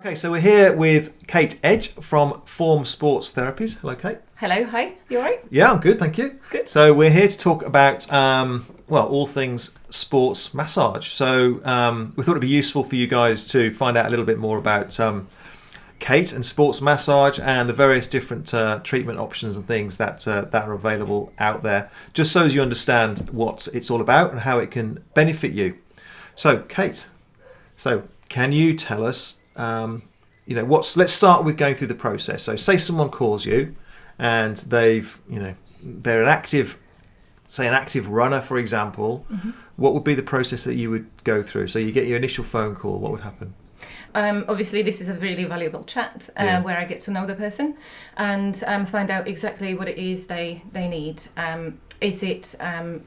Okay, so we're here with Kate Edge from Form Sports Therapies. Hello, Kate. Hello, hi. You all right? Yeah, I'm good, thank you. Good. So we're here to talk about, all things sports massage. So we thought it'd be useful for you guys to find out a little bit more about Kate and sports massage and the various different treatment options and things that are available out there, just so as you understand what it's all about and how it can benefit you. So, Kate, can you tell us, let's start with going through the process. So say someone calls you and they're an active runner, for example. Mm-hmm. What would be the process that you would go through? So you get your initial phone call, what would happen? Obviously, this is a really valuable chat where I get to know the person and find out exactly what it is they need. Is it a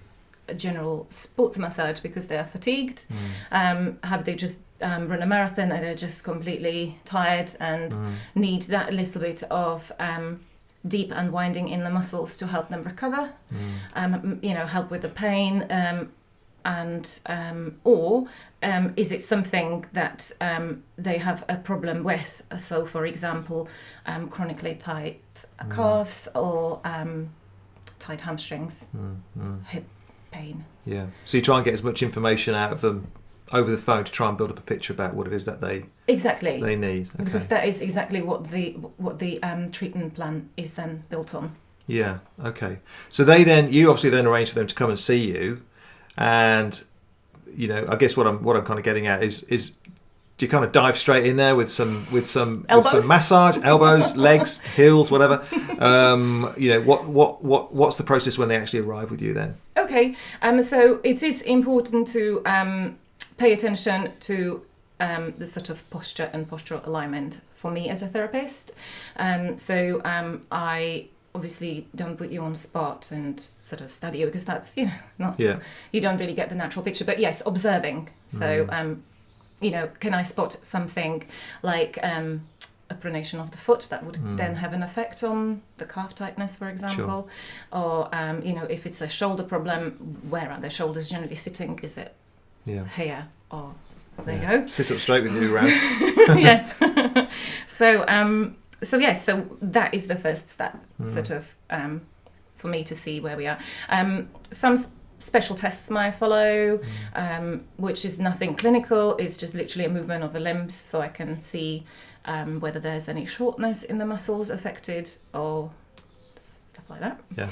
general sports massage because they are fatigued? Have they just run a marathon and they're just completely tired and need that little bit of deep unwinding in the muscles to help them recover? Help with the pain. Or is it something that they have a problem with? So, for example, chronically tight calves or tight hamstrings, hip pain. Yeah. So you try and get as much information out of them over the phone to try and build up a picture about what it is that they need. Okay. Because that is exactly what the treatment plan is then built on. Yeah. Okay. So you obviously then arrange for them to come and see you. And I guess what I'm kind of getting at is do you kind of dive straight in there with some massage, elbows, legs, heels, whatever? What's the process when they actually arrive with you then? Okay, so it is important to pay attention to the sort of posture and postural alignment for me as a therapist. I obviously don't put you on spot and sort of study you because that's you don't really get the natural picture, but yes, observing. So can I spot something like a pronation of the foot that would then have an effect on the calf tightness, for example? Sure. Or if it's a shoulder problem, where are the shoulders generally sitting? Is it here or there you go? Sit up straight with you around. Yes. So that is the first step, sort of, for me to see where we are. Some special tests might follow, which is nothing clinical. It's just literally a movement of the limbs, so I can see whether there's any shortness in the muscles affected or stuff like that. Yeah.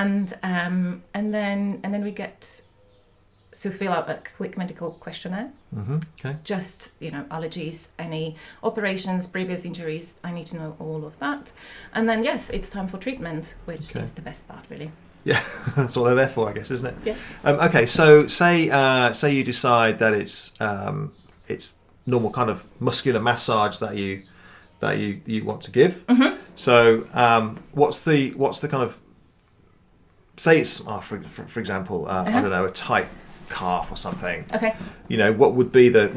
And then we get to fill out a quick medical questionnaire. Okay. Just, allergies, any operations, previous injuries, I need to know all of that. And then, yes, it's time for treatment, which is the best part, really. Yeah, that's what they're there for, I guess, isn't it? Yes. Okay, so say you decide that it's normal kind of muscular massage that you want to give. Mm-hmm. So what's the kind of, say it's for example, I don't know, a tight calf or something. Okay. What would be the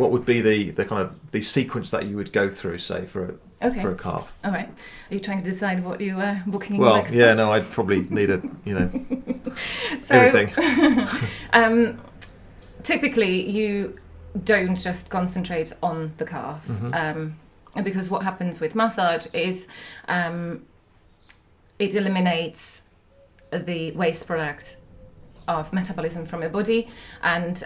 kind of the sequence that you would go through, say, for a calf? All right. Are you trying to decide what you are booking? Well, yeah, no, I'd probably need everything. Typically, you don't just concentrate on the calf, because what happens with massage is it eliminates the waste product of metabolism from your body, and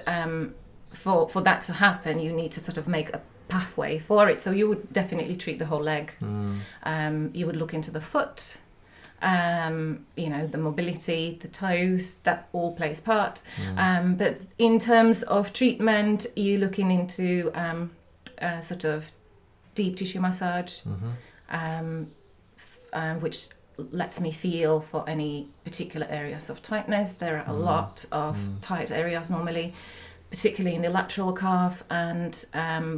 for that to happen you need to sort of make a pathway for it. So you would definitely treat the whole leg. You would look into the foot, the mobility, the toes, that all plays part. But in terms of treatment, you're looking into sort of deep tissue massage, which lets me feel for any particular areas of tightness. There are a lot of tight areas normally, particularly in the lateral calf, and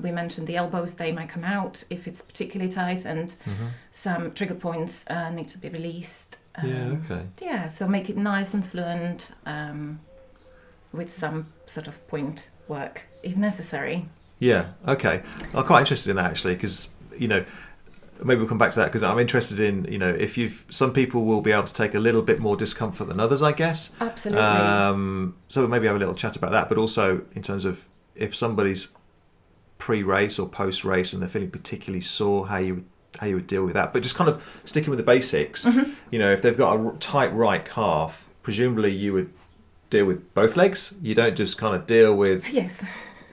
we mentioned the elbows, they might come out if it's particularly tight, and some trigger points need to be released. So make it nice and fluent with some sort of point work if necessary. Yeah, okay. I'm quite interested in that actually, because maybe we'll come back to that, because I'm interested in, some people will be able to take a little bit more discomfort than others, I guess. Absolutely. So maybe have a little chat about that, but also in terms of if somebody's pre-race or post-race and they're feeling particularly sore, how you would deal with that. But just kind of sticking with the basics, you know, if they've got a tight right calf, presumably you would deal with both legs. You don't just kind of deal with. Yes.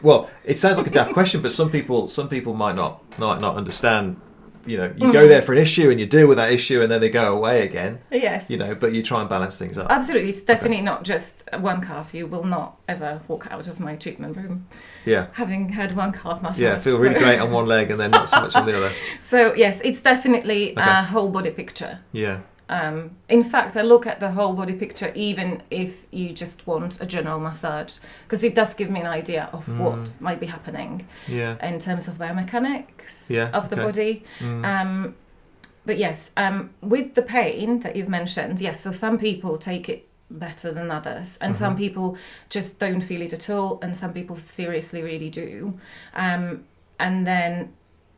Well, it sounds like a daft question, but some people might not understand. You know, you go there for an issue and you deal with that issue, and then they go away again. Yes. You know, but you try and balance things up. Absolutely, it's definitely not just one calf. You will not ever walk out of my treatment room. Yeah. Having had one calf massage. Yeah, feel really great on one leg and then not so much on the other. So yes, it's definitely a whole body picture. Yeah. In fact, I look at the whole body picture even if you just want a general massage, because it does give me an idea of what might be happening in terms of biomechanics of the body. But yes, with the pain that you've mentioned, yes, so some people take it better than others, and some people just don't feel it at all, and some people seriously really do. And then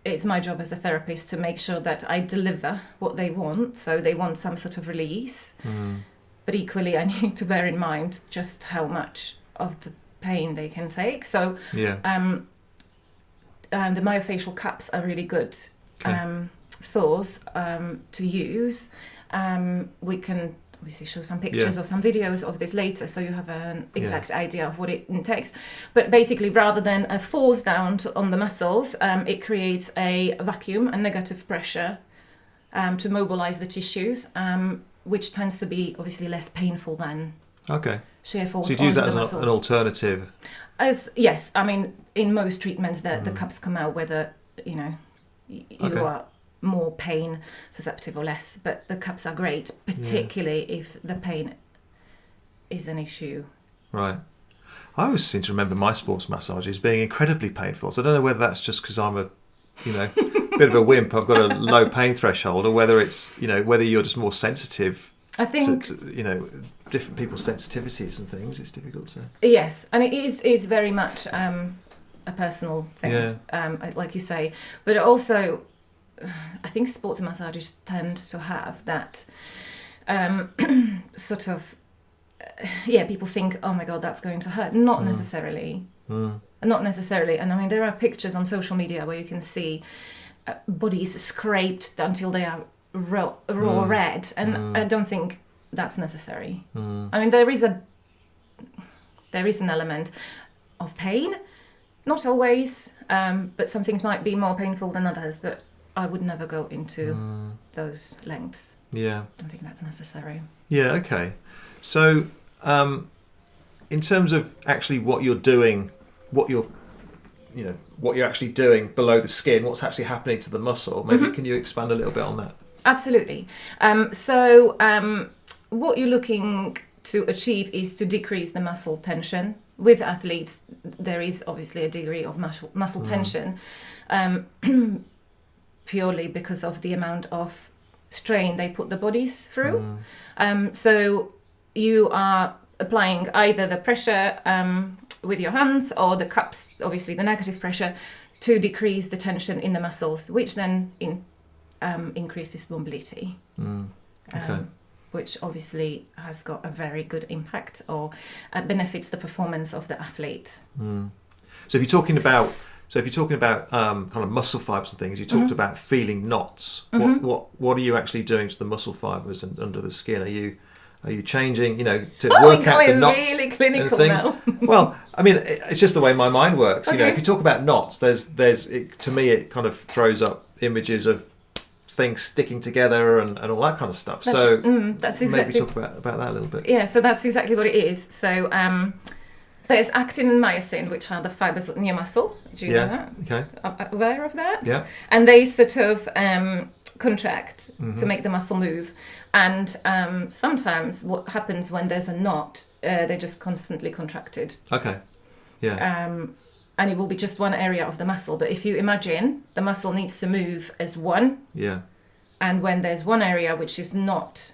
it's my job as a therapist to make sure that I deliver what they want. So they want some sort of release. But equally, I need to bear in mind just how much of the pain they can take. So the myofascial cups are really good source to use. We can obviously show some pictures or some videos of this later, so you have an exact idea of what it takes. But basically, rather than a force down on the muscles, it creates a vacuum and negative pressure to mobilize the tissues, which tends to be obviously less painful than shear force. So you'd use that as an alternative? Yes, I mean, in most treatments, the cups come out whether, you know, you are more pain susceptible or less, but the cups are great, particularly if the pain is an issue. Right. I always seem to remember my sports massages being incredibly painful, so I don't know whether that's just because I'm a bit of a wimp, I've got a low pain threshold, or whether it's, you know, whether you're just more sensitive I think to you know, different people's sensitivities and things. It's difficult to. Yes, and it is very much a personal thing, like you say, but also I think sports massages tend to have that sort of people think, oh my god, that's going to hurt. Not necessarily. Not necessarily. And I mean, there are pictures on social media where you can see bodies scraped until they are raw red, and I don't think that's necessary. I mean, there is an element of pain, not always, but some things might be more painful than others, but I would never go into those lengths. Yeah. I don't think that's necessary. Yeah, okay. So, in terms of actually what you're doing, what you're actually doing below the skin, what's actually happening to the muscle, maybe can you expand a little bit on that? Absolutely. So, what you're looking to achieve is to decrease the muscle tension. With athletes, there is obviously a degree of muscle tension, purely because of the amount of strain they put the bodies through. So you are applying either the pressure with your hands or the cups, obviously the negative pressure, to decrease the tension in the muscles, which then increases mobility. Which obviously has got a very good impact or benefits the performance of the athlete. So if you're talking about kind of muscle fibers and things, you talked about feeling knots. What are you actually doing to the muscle fibers and under the skin? Are you changing, to work out the knots really clinical and things? Now. Well, I mean, it's just the way my mind works. Okay. If you talk about knots, to me it kind of throws up images of things sticking together and all that kind of stuff. That's exactly, maybe talk about that a little bit. Yeah, so that's exactly what it is. So there's actin and myosin, which are the fibers in your muscle. Do you know that? Okay. Aware of that? Yeah. And they sort of contract to make the muscle move. And sometimes what happens when there's a knot, they're just constantly contracted. Okay. Yeah. And it will be just one area of the muscle. But if you imagine, the muscle needs to move as one. Yeah. And when there's one area which is not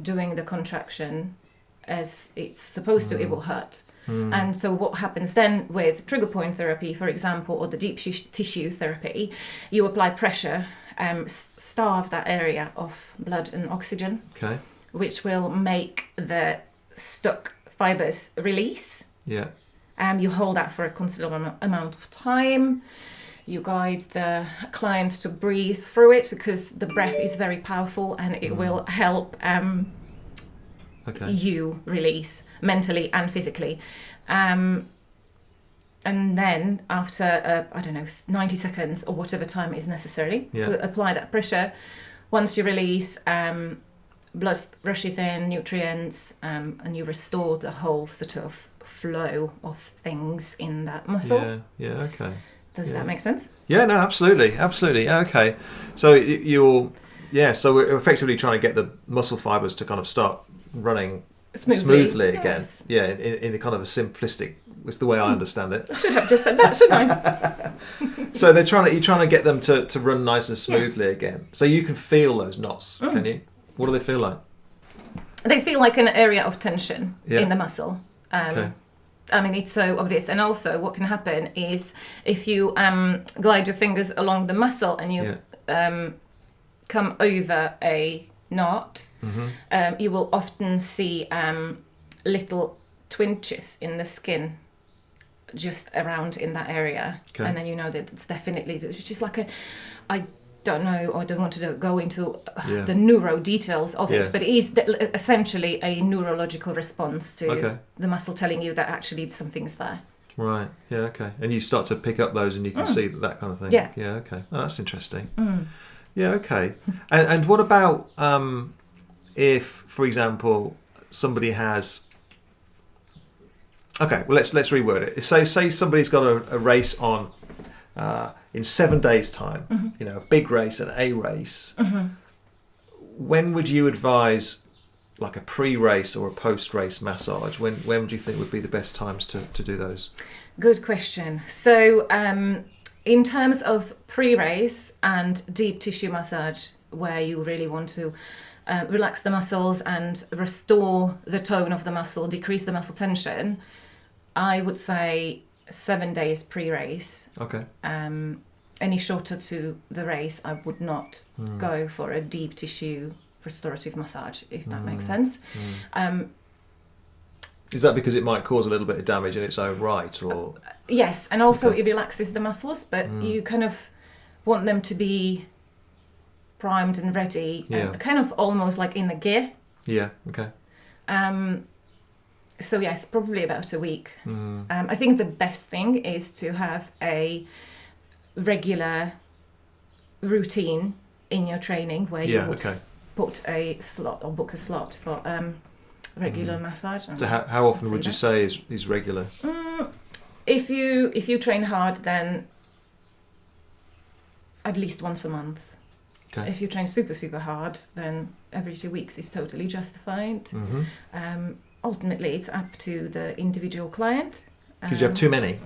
doing the contraction as it's supposed to, it will hurt. And so what happens then with trigger point therapy, for example, or the deep tissue therapy, you apply pressure, starve that area of blood and oxygen, which will make the stuck fibers release. Yeah. You hold that for a considerable amount of time. You guide the client to breathe through it because the breath is very powerful and it will help you release mentally and physically. And then after, 90 seconds or whatever time is necessary to apply that pressure, once you release, blood rushes in, nutrients, and you restore the whole sort of flow of things in that muscle. Yeah, okay. Does that make sense? Yeah, no, absolutely. Okay. So so we're effectively trying to get the muscle fibers to kind of start running smoothly again. Yes. Yeah, in a kind of a simplistic, it's the way I understand it. I should have just said that, shouldn't I? So you're trying to get them to run nice and smoothly again. So you can feel those knots, can you? What do they feel like? They feel like an area of tension in the muscle. Okay. I mean, it's so obvious. And also what can happen is if you glide your fingers along the muscle and you come over a knot, you will often see little twinges in the skin just around in that area. Okay. And then you know that it's definitely, which is like I don't know, or don't want to go into the neuro details of it, but it is essentially a neurological response to the muscle telling you that actually something's there. Right. Yeah. Okay. And you start to pick up those, and you can see that kind of thing. Yeah. Yeah. Okay. Oh, that's interesting. Yeah. Okay. And what about if, for example, somebody has? Okay. Well, let's reword it. So, say somebody's got a race on. In 7 days' time, a big race, an A race. When would you advise, like a pre-race or a post-race massage? When would you think would be the best times to do those? Good question. So, in terms of pre-race and deep tissue massage, where you really want to relax the muscles and restore the tone of the muscle, decrease the muscle tension, I would say 7 days pre-race. Okay. Any shorter to the race, I would not go for a deep tissue restorative massage, if that makes sense. Is that because it might cause a little bit of damage in its own right, or? Yes, and also it relaxes the muscles, but you kind of want them to be primed and ready, and kind of almost like in the gear. Yeah. Okay. So yes, probably about a week. I think the best thing is to have a regular routine in your training where you would put a slot or book a slot for regular massage. So how often would you say is regular? If you train hard, then at least once a month. Okay. If you train super hard, then every 2 weeks is totally justified. Ultimately, it's up to the individual client. Because you have too many.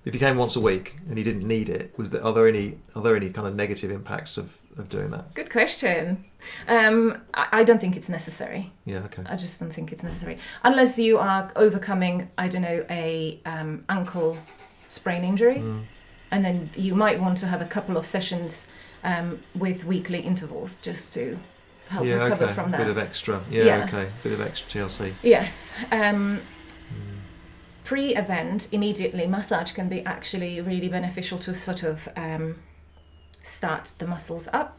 If you came once a week and you didn't need it, are there any kind of negative impacts of doing that? Good question. I don't think it's necessary. Yeah, okay. I just don't think it's necessary. Unless you are overcoming, a ankle sprain injury. And then you might want to have a couple of sessions with weekly intervals just to help recover from that. Bit of extra. Bit of extra TLC. Yes. Pre-event, immediately, massage can be actually really beneficial to sort of start the muscles up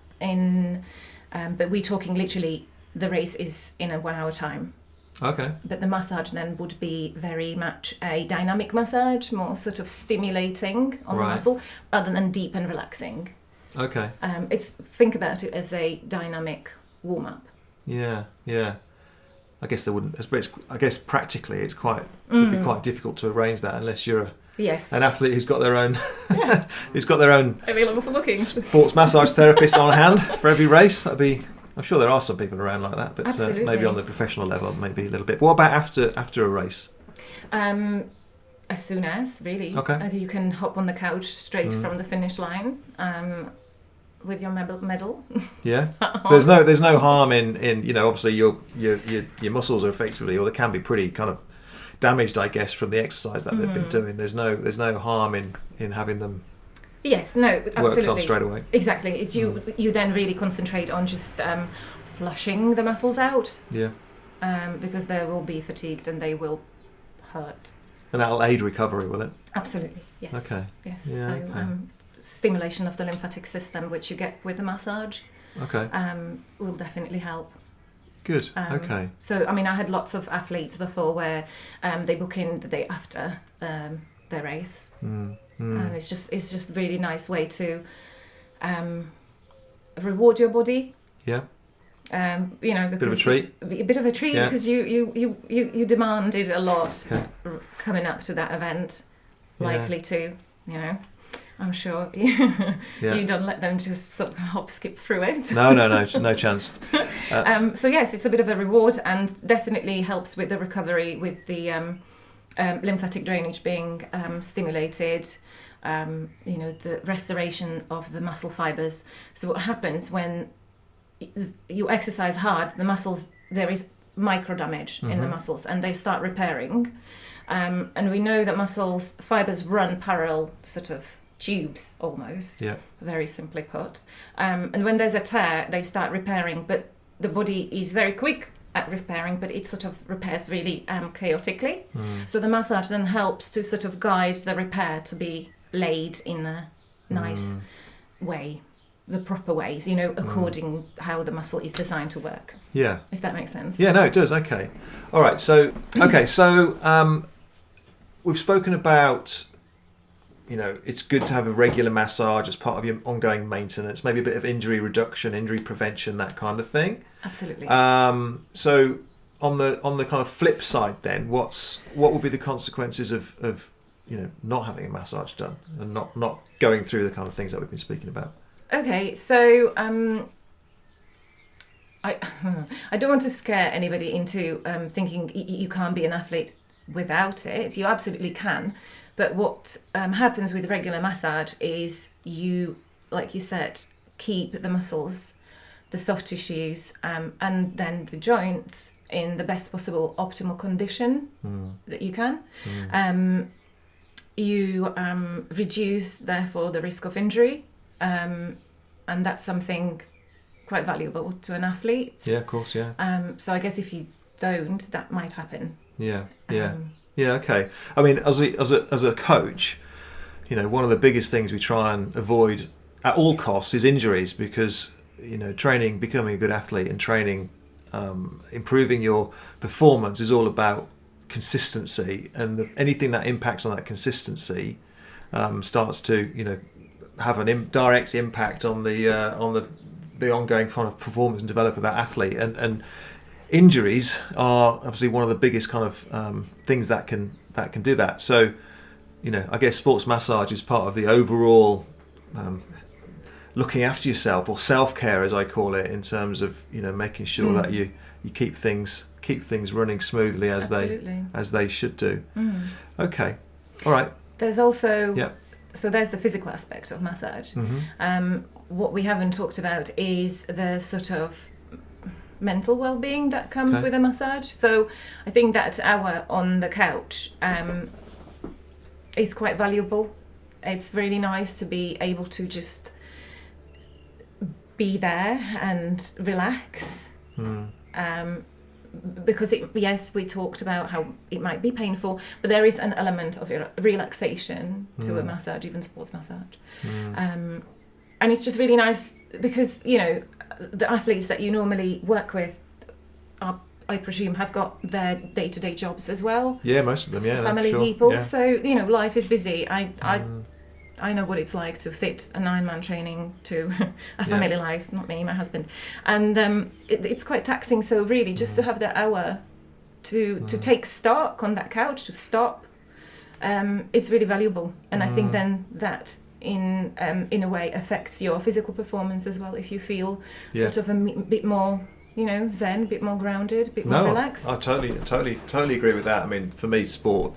but we're talking literally the race is in a 1 hour time. Okay. But the massage then would be very much a dynamic massage, more sort of stimulating on the muscle rather than deep and relaxing. Okay. Think about it as a dynamic warm-up. Yeah. I guess they wouldn't. I guess practically, it'd be quite difficult to arrange that unless you're an athlete who's got their own, available for booking sports massage therapist on hand for every race. I'm sure there are some people around like that, but maybe on the professional level, maybe a little bit. What about after a race? As soon as, really. Okay. You can hop on the couch straight from the finish line. With your medal. Yeah. So there's no harm in obviously your muscles are effectively, or they can be pretty kind of damaged, I guess, from the exercise that they've been doing. There's no harm in having them. Yes. No. Absolutely. Worked on straight away. Exactly. It's you then really concentrate on just flushing the muscles out. Yeah. Because they will be fatigued and they will hurt. And that'll aid recovery, will it? Absolutely, yes. Okay. Yes. Yeah, So okay. stimulation of the lymphatic system, which you get with the massage, Okay. will definitely help. Good. Okay. So, I mean, I had lots of athletes before where they book in the day after their race. It's just really nice way to reward your body. Yeah. You know, because Bit of a treat. A bit of a treat, Yeah. because you demanded a lot Okay. coming up to that event, Yeah. likely to, you know. I'm sure Yeah. you don't let them just sort of hop skip through it. No chance. So yes, it's a bit of a reward, and definitely helps with the recovery, with the lymphatic drainage being stimulated. You know, the restoration of the muscle fibers. So what happens when you exercise hard, the muscles, there is micro damage in the muscles, and they start repairing. And we know that muscles fibers run parallel sort of tubes almost, Yeah. very simply put. And when there's a tear, they start repairing, but the body is very quick at repairing, but it sort of repairs really chaotically. So the massage then helps to sort of guide the repair to be laid in a nice way, the proper ways, you know, according how the muscle is designed to work, Yeah. if that makes sense. Yeah, no, it does. Okay. All right. So, we've spoken about, you know, it's good to have a regular massage as part of your ongoing maintenance, maybe a bit of injury reduction, injury prevention, that kind of thing. Absolutely. So on the kind of flip side then, what would be the consequences of you know, not having a massage done and not going through the kind of things that we've been speaking about? Okay, so I don't want to scare anybody into thinking you can't be an athlete without it. You absolutely can. But what happens with regular massage is you, like you said, keep the muscles, the soft tissues, and then the joints in the best possible optimal condition that you can. You reduce, therefore, the risk of injury, and that's something quite valuable to an athlete. Yeah, of course. Yeah. So I guess if you don't, that might happen. Yeah. Yeah, okay. I mean, as a coach, you know, one of the biggest things we try and avoid at all costs is injuries, because, you know, training, becoming a good athlete and training, improving your performance is all about consistency, and anything that impacts on that consistency starts to, you know, have an direct impact on the ongoing kind of performance and development of that athlete, and injuries are obviously one of the biggest kind of things that can do that. So, you know, I guess sports massage is part of the overall looking after yourself, or self-care as I call it, in terms of, you know, making sure that you keep things running smoothly as they should do. Okay, all right. There's also Yeah. So there's the physical aspect of massage. What we haven't talked about is the sort of mental well-being that comes with a massage. So I think that hour on the couch is quite valuable. It's really nice to be able to just be there and relax. Because yes, we talked about how it might be painful, but there is an element of relaxation to a massage, even sports massage. And it's just really nice because, you know, the athletes that you normally work with are, I presume, have got their day-to-day jobs as well. Yeah, most of them, yeah. Family sure. people. Yeah. So, you know, life is busy. I know what it's like to fit a 9-man training to a family life, not me, my husband. And it's quite taxing. So really, just to have that hour to take stock on that couch, to stop, it's really valuable. And I think then that in a way affects your physical performance as well. If you feel sort of a bit more, you know, zen, a bit more grounded, a bit more relaxed. I totally agree with that. I mean, for me, sport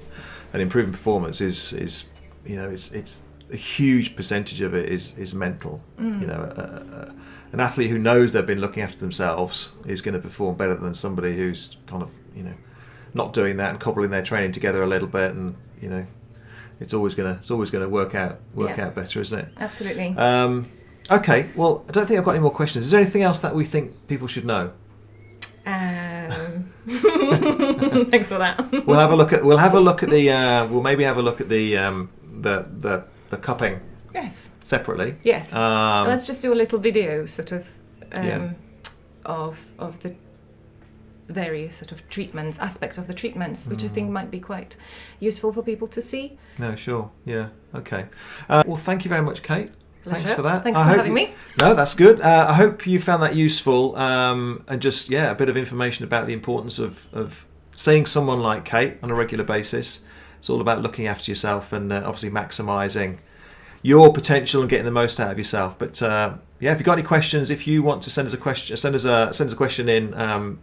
and improving performance is you know, it's a huge percentage of it is mental. You know, an athlete who knows they've been looking after themselves is going to perform better than somebody who's kind of, you know, not doing that and cobbling their training together a little bit, and, you know, it's always gonna work out better, isn't it? Absolutely. Okay, well, I don't think I've got any more questions. Is there anything else that we think people should know? Thanks for that. We'll have a look at the we'll maybe have a look at the cupping Yes. separately. Yes. Let's just do a little video, sort of, Yeah. of the various sort of treatments, aspects of the treatments, which I think might be quite useful for people to see. No, sure. Yeah. Okay. Well, thank you very much, Kate. Thanks Pleasure. for that. Thanks I for hope having you- me. No, that's good. I hope you found that useful, and just a bit of information about the importance of seeing someone like Kate on a regular basis. It's all about looking after yourself and obviously maximising your potential and getting the most out of yourself. But if you've got any questions, if you want to send us a question, send us a question in.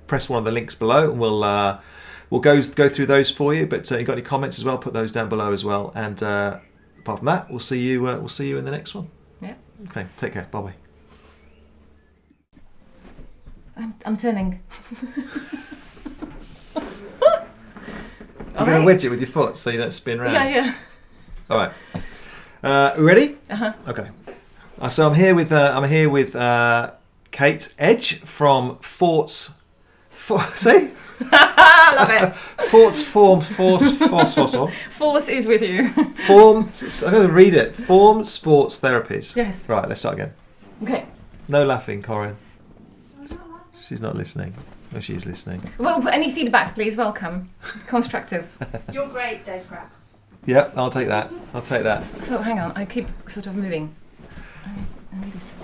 Press one of the links below, and we'll go through those for you. But you got any comments as well? Put those down below as well. And apart from that, we'll see you in the next one. Yeah. Okay. Take care. Bye bye. I'm turning. You're going to wedge it with your foot so you don't spin round. Yeah. All right. Ready? Uh-huh. Okay. So I'm here with Kate Edge from Force. See? I love it. Force. Force is with you. Form. I'm going to read it. Form Sports Therapies. Yes. Right. Let's start again. Okay. No laughing, Corinne. She's not listening. No, she's listening. Well, any feedback, please. Welcome. Constructive. You're great, Dave Crap. Yep. I'll take that. So hang on. I keep sort of moving. I need this.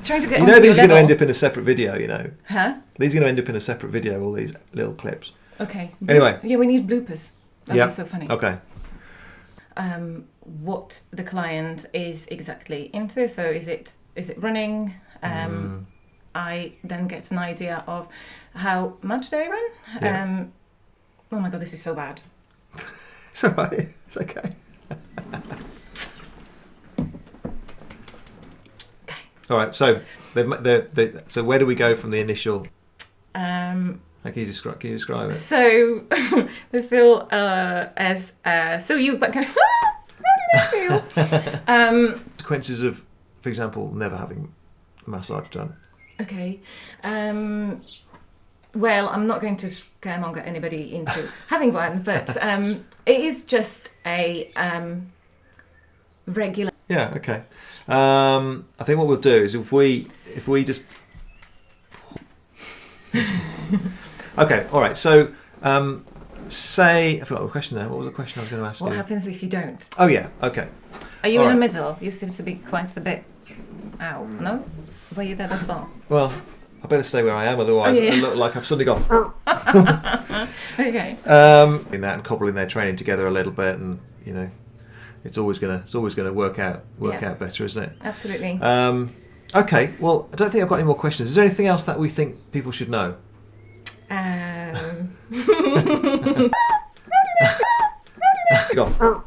Trying to get You know onto these your are going to level. end up in a separate video. You know Huh? these are going to end up in a separate video. All these little clips. Okay. Anyway. Yeah, we need bloopers. That'd Yep. be so funny. Okay. What the client is exactly into. So is it running? I then get an idea of how much they run. Yeah. Oh my god, this is so bad. It's all right. It's okay. All right. So so where do we go from the initial? How can you describe it? So they feel as so you but kind of how do they feel? Consequences of, for example, never having a massage done. Okay. Well, I'm not going to scaremonger anybody into having one, but it is just a regular. Yeah. Okay. I think what we'll do is if we just. Okay. All right. So say I forgot the question now. What was the question I was going to ask What you? happens if you don't? Oh yeah. Okay. Are you All in the right. middle? You seem to be quite a bit. Ow. No. Were you there before? Well, I better stay where I am, otherwise Oh, yeah. I look like I've suddenly gone. Okay. In that and cobbling their training together a little bit, and you know, it's always gonna work out better, isn't it? Absolutely. Okay. Well, I don't think I've got any more questions. Is there anything else that we think people should know? Um... Go on.